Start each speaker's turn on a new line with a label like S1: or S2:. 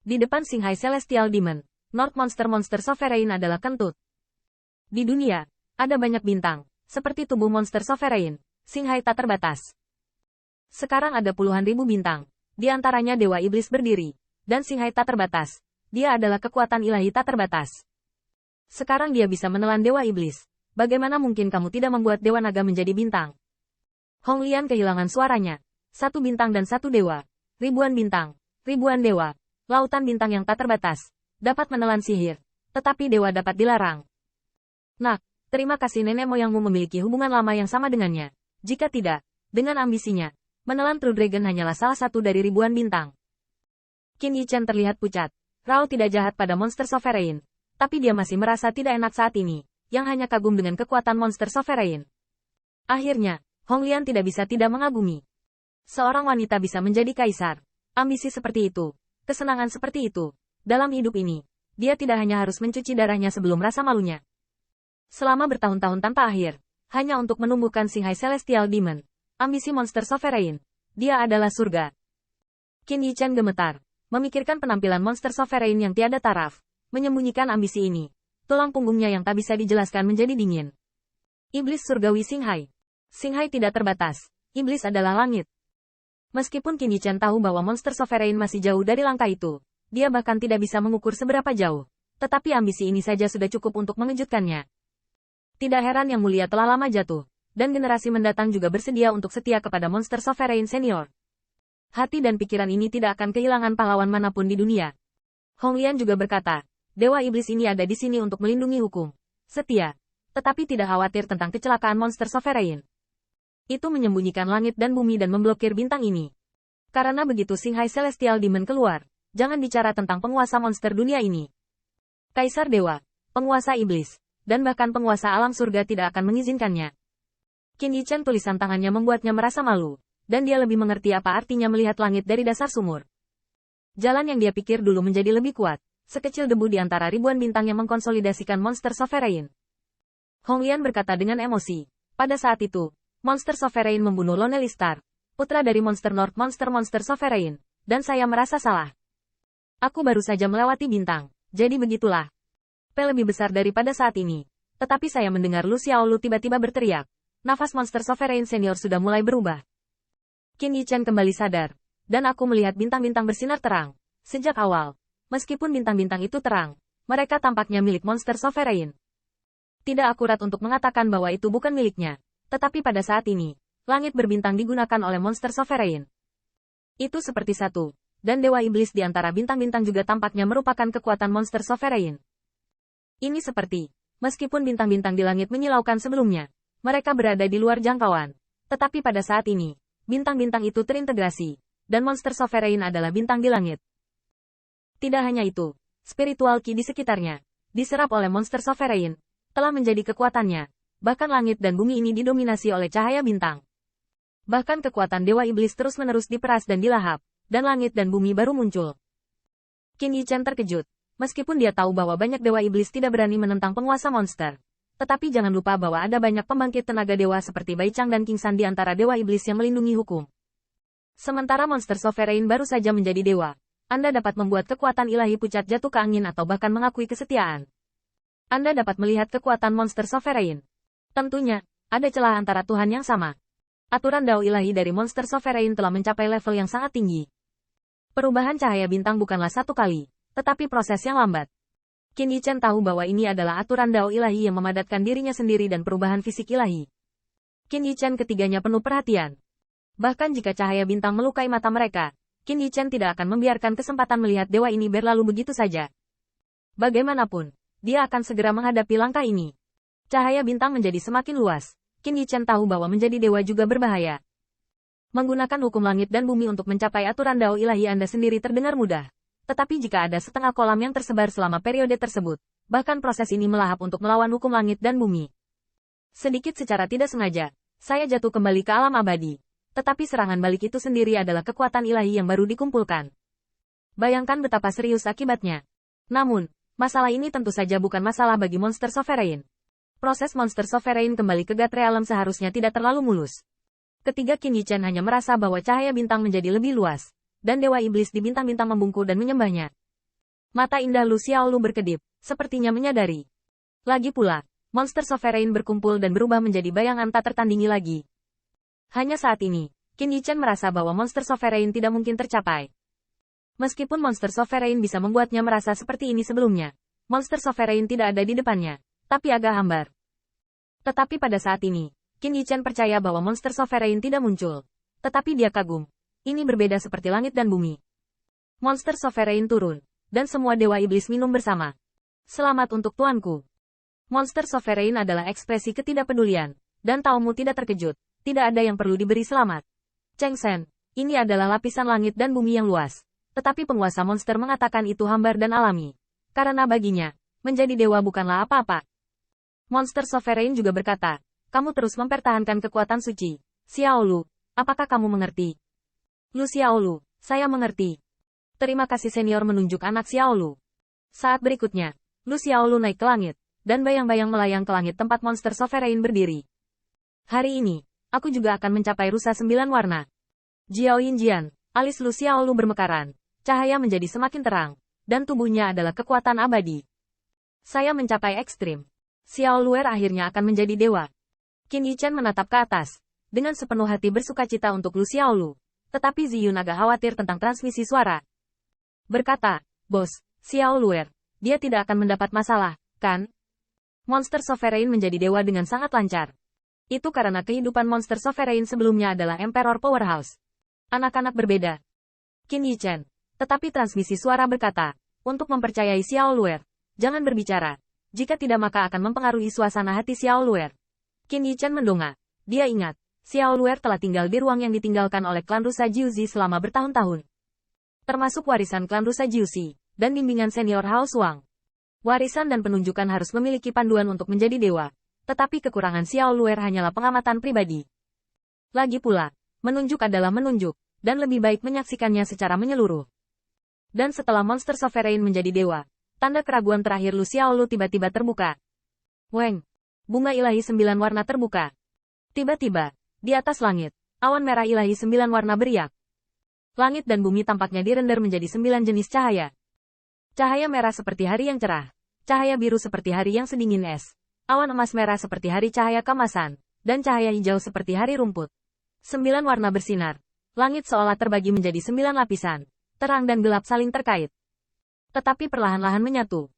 S1: Di depan Xinghai Celestial Demon, North monster-monster sovereign adalah kentut. Di dunia, ada banyak bintang, seperti tubuh monster sovereign, Xinghai tak terbatas. Sekarang ada puluhan ribu bintang, di antaranya Dewa Iblis berdiri, dan Xinghai tak terbatas. Dia adalah kekuatan ilahi tak terbatas. Sekarang dia bisa menelan Dewa Iblis. Bagaimana mungkin kamu tidak membuat Dewa Naga menjadi bintang? Hong Lian kehilangan suaranya. Satu bintang dan satu dewa. Ribuan bintang, ribuan dewa. Lautan bintang yang tak terbatas. Dapat menelan sihir. Tetapi dewa dapat dilarang. Nak, terima kasih nenek moyangmu memiliki hubungan lama yang sama dengannya. Jika tidak, dengan ambisinya, menelan True Dragon hanyalah salah satu dari ribuan bintang. Qin Yichen terlihat pucat. Rao tidak jahat pada monster sovereign. Tapi dia masih merasa tidak enak saat ini, yang hanya kagum dengan kekuatan monster sovereign. Akhirnya, Hong Lian tidak bisa tidak mengagumi. Seorang wanita bisa menjadi kaisar. Ambisi seperti itu, kesenangan seperti itu. Dalam hidup ini, dia tidak hanya harus mencuci darahnya sebelum rasa malunya. Selama bertahun-tahun tanpa akhir, hanya untuk menumbuhkan Xinghai Celestial Demon, ambisi monster sovereign, dia adalah surga. Qin Yichen gemetar, memikirkan penampilan monster sovereign yang tiada taraf, menyembunyikan ambisi ini. Tulang punggungnya yang tak bisa dijelaskan menjadi dingin. Iblis surgawi Xinghai. Xinghai tidak terbatas. Iblis adalah langit. Meskipun Qin Yichen tahu bahwa monster sovereign masih jauh dari langkah itu, dia bahkan tidak bisa mengukur seberapa jauh. Tetapi ambisi ini saja sudah cukup untuk mengejutkannya. Tidak heran Yang Mulia telah lama jatuh, dan generasi mendatang juga bersedia untuk setia kepada monster sovereign senior. Hati dan pikiran ini tidak akan kehilangan pahlawan manapun di dunia. Hong Lian juga berkata, Dewa Iblis ini ada di sini untuk melindungi hukum. Setia. Tetapi tidak khawatir tentang kecelakaan monster sovereign. Itu menyembunyikan langit dan bumi dan memblokir bintang ini. Karena begitu Xinghai Celestial Demon keluar, jangan bicara tentang penguasa monster dunia ini. Kaisar Dewa, penguasa iblis, dan bahkan penguasa alam surga tidak akan mengizinkannya. Qin Yichen tulisan tangannya membuatnya merasa malu, dan dia lebih mengerti apa artinya melihat langit dari dasar sumur. Jalan yang dia pikir dulu menjadi lebih kuat, sekecil debu di antara ribuan bintang yang mengkonsolidasikan monster sovereign. Hong Lian berkata dengan emosi, pada saat itu, monster sovereign membunuh Lonely Star, putra dari monster North monster sovereign, dan saya merasa salah. Aku baru saja melewati bintang, jadi begitulah. P lebih besar daripada saat ini. Tetapi saya mendengar Lu Xiaolu tiba-tiba berteriak. Nafas monster sovereign senior sudah mulai berubah. Qin Yichen kembali sadar, dan aku melihat bintang-bintang bersinar terang. Sejak awal, meskipun bintang-bintang itu terang, mereka tampaknya milik monster sovereign. Tidak akurat untuk mengatakan bahwa itu bukan miliknya, tetapi pada saat ini, langit berbintang digunakan oleh monster sovereign. Itu seperti satu, dan Dewa Iblis di antara bintang-bintang juga tampaknya merupakan kekuatan monster sovereign. Ini seperti, meskipun bintang-bintang di langit menyilaukan sebelumnya, mereka berada di luar jangkauan. Tetapi pada saat ini, bintang-bintang itu terintegrasi, dan monster sovereign adalah bintang di langit. Tidak hanya itu, spiritual ki di sekitarnya, diserap oleh monster sovereign, telah menjadi kekuatannya, bahkan langit dan bumi ini didominasi oleh cahaya bintang. Bahkan kekuatan Dewa Iblis terus-menerus diperas dan dilahap, dan langit dan bumi baru muncul. Qin Yichen terkejut, meskipun dia tahu bahwa banyak Dewa Iblis tidak berani menentang penguasa monster. Tetapi jangan lupa bahwa ada banyak pembangkit tenaga dewa seperti Bai Chang dan King San di antara Dewa Iblis yang melindungi hukum. Sementara monster sovereign baru saja menjadi dewa, Anda dapat membuat kekuatan ilahi pucat jatuh ke angin atau bahkan mengakui kesetiaan. Anda dapat melihat kekuatan monster sovereign. Tentunya, ada celah antara Tuhan yang sama. Aturan dao ilahi dari monster sovereign telah mencapai level yang sangat tinggi. Perubahan cahaya bintang bukanlah satu kali, tetapi proses yang lambat. Qin Yichen tahu bahwa ini adalah aturan dao ilahi yang memadatkan dirinya sendiri dan perubahan fisik ilahi. Qin Yichen ketiganya penuh perhatian. Bahkan jika cahaya bintang melukai mata mereka, Qin Yichen tidak akan membiarkan kesempatan melihat dewa ini berlalu begitu saja. Bagaimanapun, dia akan segera menghadapi langkah ini. Cahaya bintang menjadi semakin luas. Qin Yichen tahu bahwa menjadi dewa juga berbahaya. Menggunakan hukum langit dan bumi untuk mencapai aturan dao ilahi Anda sendiri terdengar mudah. Tetapi jika ada setengah kolam yang tersebar selama periode tersebut, bahkan proses ini melahap untuk melawan hukum langit dan bumi. Sedikit secara tidak sengaja, saya jatuh kembali ke alam abadi. Tetapi serangan balik itu sendiri adalah kekuatan ilahi yang baru dikumpulkan. Bayangkan betapa serius akibatnya. Namun, masalah ini tentu saja bukan masalah bagi monster sovereign. Proses monster sovereign kembali ke God Realm seharusnya tidak terlalu mulus. Ketiga Qin Yichen hanya merasa bahwa cahaya bintang menjadi lebih luas, dan Dewa Iblis di bintang-bintang membungkuk dan menyembahnya. Mata indah Lu Xiaolu berkedip, sepertinya menyadari. Lagi pula, monster sovereign berkumpul dan berubah menjadi bayangan tak tertandingi lagi. Hanya saat ini, Qin Yichen merasa bahwa monster sovereign tidak mungkin tercapai. Meskipun monster sovereign bisa membuatnya merasa seperti ini sebelumnya, monster sovereign tidak ada di depannya, tapi agak hambar. Tetapi pada saat ini, Qin Yichen percaya bahwa monster sovereign tidak muncul. Tetapi dia kagum. Ini berbeda seperti langit dan bumi. Monster sovereign turun, dan semua dewa iblis minum bersama. Selamat untuk tuanku. Monster sovereign adalah ekspresi ketidakpedulian, dan Taomu tidak terkejut, tidak ada yang perlu diberi selamat. Cheng Shen, ini adalah lapisan langit dan bumi yang luas. Tetapi penguasa monster mengatakan itu hambar dan alami. Karena baginya, menjadi dewa bukanlah apa-apa. Monster sovereign juga berkata, kamu terus mempertahankan kekuatan suci. Xiaolu, apakah kamu mengerti? Lu Xiaolu, saya mengerti. Terima kasih senior menunjuk anak Xiaolu. Saat berikutnya, Lu Xiaolu naik ke langit, dan bayang-bayang melayang ke langit tempat monster sovereign berdiri. Hari ini, aku juga akan mencapai rusa 9 warna. Jiao Yinjian, alis Lu Xiaolu bermekaran. Cahaya menjadi semakin terang, dan tubuhnya adalah kekuatan abadi. Saya mencapai ekstrim. Xiao Luer akhirnya akan menjadi dewa. Qin Yichen menatap ke atas, dengan sepenuh hati bersukacita untuk Lu Xiaolu. Tetapi Ziyun agak khawatir tentang transmisi suara. Berkata, Bos, Xiao Luer, dia tidak akan mendapat masalah, kan? Monster sovereign menjadi dewa dengan sangat lancar. Itu karena kehidupan monster sovereign sebelumnya adalah Emperor Powerhouse. Anak-anak berbeda. Qin Yichen. Tetapi transmisi suara berkata, untuk mempercayai Xiao Luer, jangan berbicara. Jika tidak maka akan mempengaruhi suasana hati Xiao Luer. Qin Yichen mendongak. Dia ingat, Xiao Luer telah tinggal di ruang yang ditinggalkan oleh klan rusa Jiuzi selama bertahun-tahun. Termasuk warisan klan rusa Jiuzi, dan bimbingan senior Hao Suang. Warisan dan penunjukan harus memiliki panduan untuk menjadi dewa. Tetapi kekurangan Xiao Luer hanyalah pengamatan pribadi. Lagi pula, menunjuk adalah menunjuk, dan lebih baik menyaksikannya secara menyeluruh. Dan setelah monster sovereign menjadi dewa, tanda keraguan terakhir Lu Xiaolu tiba-tiba terbuka. Weng! Bunga ilahi 9 warna terbuka. Tiba-tiba, di atas langit, awan merah ilahi 9 warna beriak. Langit dan bumi tampaknya dirender menjadi 9 jenis cahaya. Cahaya merah seperti hari yang cerah, cahaya biru seperti hari yang sedingin es, awan emas merah seperti hari cahaya kemasan, dan cahaya hijau seperti hari rumput. 9 warna bersinar. Langit seolah terbagi menjadi 9 lapisan, terang dan gelap saling terkait. Tetapi perlahan-lahan menyatu.